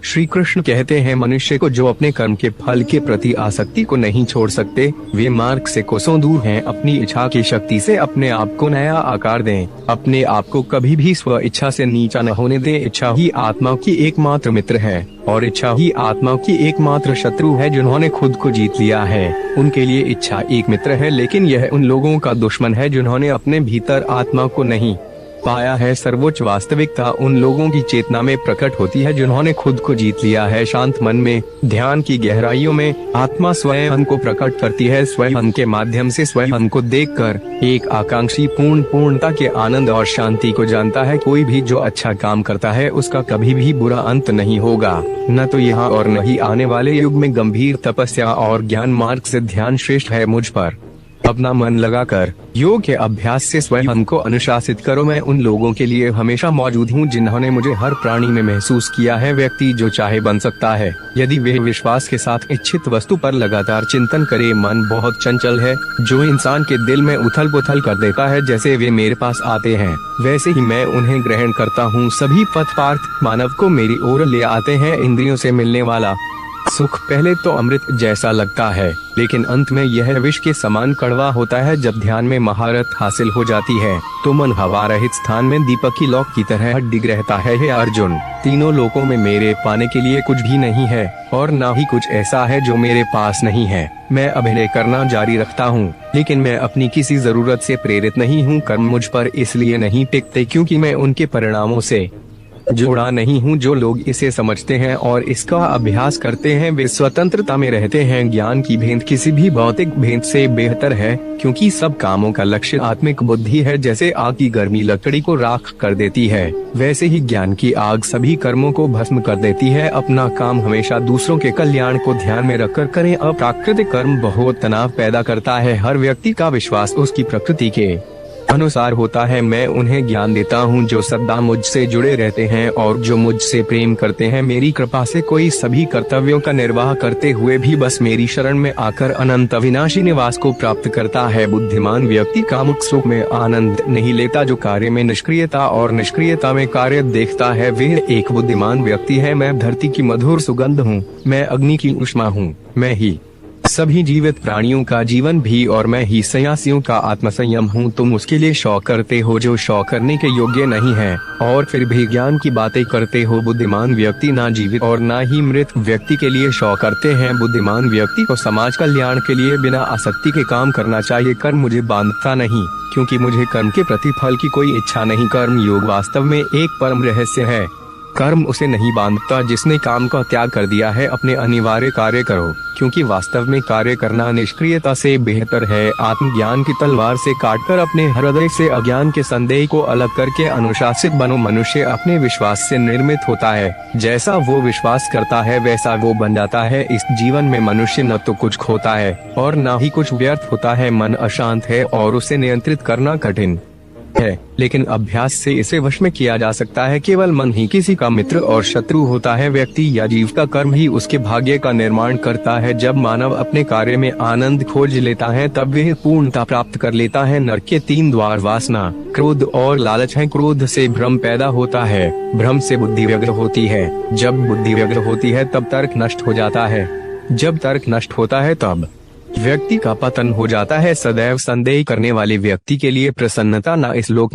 श्री कृष्ण कहते हैं, मनुष्य को जो अपने कर्म के फल के प्रति आसक्ति को नहीं छोड़ सकते, वे मार्ग से कोसों दूर हैं। अपनी इच्छा की शक्ति से अपने आप को नया आकार दें। अपने आप को कभी भी स्व इच्छा से नीचा न होने दें। इच्छा ही आत्मा की एकमात्र मित्र है और इच्छा ही आत्मा की एकमात्र शत्रु है। जिन्होंने खुद को जीत लिया है, उनके लिए इच्छा एक मित्र है, लेकिन यह उन लोगों का दुश्मन है जिन्होंने अपने भीतर आत्मा को नहीं पाया है। सर्वोच्च वास्तविकता उन लोगों की चेतना में प्रकट होती है जिन्होंने खुद को जीत लिया है। शांत मन में, ध्यान की गहराइयों में आत्मा स्वयं को प्रकट करती है। स्वयं के माध्यम से स्वयं को देखकर एक आकांक्षी पूर्णता के आनंद और शांति को जानता है। कोई भी जो अच्छा काम करता है उसका कभी भी बुरा अंत नहीं होगा, न तो यहाँ और न ही आने वाले युग में। गंभीर तपस्या और ज्ञान मार्ग से ध्यान श्रेष्ठ है। मुझ पर अपना मन लगाकर योग के अभ्यास से स्वयं को अनुशासित करो। मैं उन लोगों के लिए हमेशा मौजूद हूँ जिन्होंने मुझे हर प्राणी में महसूस किया है। व्यक्ति जो चाहे बन सकता है, यदि वे विश्वास के साथ इच्छित वस्तु पर लगातार चिंतन करे। मन बहुत चंचल है, जो इंसान के दिल में उथल पुथल कर देता है। जैसे वे मेरे पास आते हैं, वैसे ही मैं उन्हें ग्रहण करता हूँ। सभी पथ पार्थ मानव को मेरी ओर ले आते हैं। इंद्रियों से मिलने वाला सुख पहले तो अमृत जैसा लगता है, लेकिन अंत में यह विष के समान कड़वा होता है। जब ध्यान में महारत हासिल हो जाती है तो मन हवा रहित स्थान में दीपक की लौ की तरह डिग रहता है। हे अर्जुन, तीनों लोकों में मेरे पाने के लिए कुछ भी नहीं है और न ही कुछ ऐसा है जो मेरे पास नहीं है। मैं अभिनय करना जारी रखता हूँ, लेकिन मैं अपनी किसी जरूरत से प्रेरित नहीं हूँ। कर्म मुझ पर इसलिए नहीं टिकते क्योंकि मैं उनके परिणामों से जुड़ा नहीं हूँ। जो लोग इसे समझते हैं और इसका अभ्यास करते हैं, वे स्वतंत्रता में रहते हैं। ज्ञान की भेंट किसी भी भौतिक भेंट से बेहतर है, क्योंकि सब कामों का लक्ष्य आत्मिक बुद्धि है। जैसे आग की गर्मी लकड़ी को राख कर देती है, वैसे ही ज्ञान की आग सभी कर्मों को भस्म कर देती है। अपना काम हमेशा दूसरों के कल्याण को ध्यान में रखकर करें। अप्राकृतिक कर्म बहुत तनाव पैदा करता है। हर व्यक्ति का विश्वास उसकी प्रकृति के अनुसार होता है। मैं उन्हें ज्ञान देता हूँ जो सदा मुझसे जुड़े रहते हैं और जो मुझसे प्रेम करते हैं। मेरी कृपा से कोई सभी कर्तव्यों का निर्वाह करते हुए भी बस मेरी शरण में आकर अनंत अविनाशी निवास को प्राप्त करता है। बुद्धिमान व्यक्ति कामुक सुख में आनंद नहीं लेता, जो कार्य में निष्क्रियता और निष्क्रियता में कार्य देखता है, वह एक बुद्धिमान व्यक्ति है। मैं धरती की मधुर सुगंध हूँ, मैं अग्नि की ऊष्मा हूँ, मैं ही सभी जीवित प्राणियों का जीवन भी और मैं ही सन्यासियों का आत्मसंयम हूँ। तुम उसके लिए शौक करते हो जो शौक करने के योग्य नहीं है, और फिर भी ज्ञान की बातें करते हो। बुद्धिमान व्यक्ति ना जीवित और ना ही मृत व्यक्ति के लिए शौक करते हैं। बुद्धिमान व्यक्ति को समाज कल्याण के लिए बिना आसक्ति के काम करना चाहिए। कर्म मुझे बांधता नहीं, क्योंकि मुझे कर्म के प्रतिफल की कोई इच्छा नहीं। कर्म योग वास्तव में एक परम रहस्य है। कर्म उसे नहीं बांधता जिसने काम का त्याग कर दिया है। अपने अनिवार्य कार्य करो, क्योंकि वास्तव में कार्य करना निष्क्रियता से बेहतर है। आत्मज्ञान की तलवार से काटकर अपने हृदय से अज्ञान के संदेह को अलग करके अनुशासित बनो। मनुष्य अपने विश्वास से निर्मित होता है। जैसा वो विश्वास करता है वैसा वो बन जाता है। इस जीवन में मनुष्य न तो कुछ खोता है और न ही कुछ व्यर्थ होता है। मन अशांत है और उसे नियंत्रित करना कठिन है, लेकिन अभ्यास से इसे वश में किया जा सकता है। केवल मन ही किसी का मित्र और शत्रु होता है। व्यक्ति या जीव का कर्म ही उसके भाग्य का निर्माण करता है। जब मानव अपने कार्य में आनंद खोज लेता है, तब वह पूर्णता प्राप्त कर लेता है। नरक के 3 द्वार वासना, क्रोध और लालच हैं। क्रोध से भ्रम पैदा होता है, भ्रम से बुद्धि व्यग्र होती है। जब बुद्धि व्यग्र होती है तब तर्क नष्ट हो जाता है। जब तर्क नष्ट होता है तब व्यक्ति का पतन हो जाता है। सदैव संदेह करने वाले व्यक्ति के लिए प्रसन्नता न इस लोक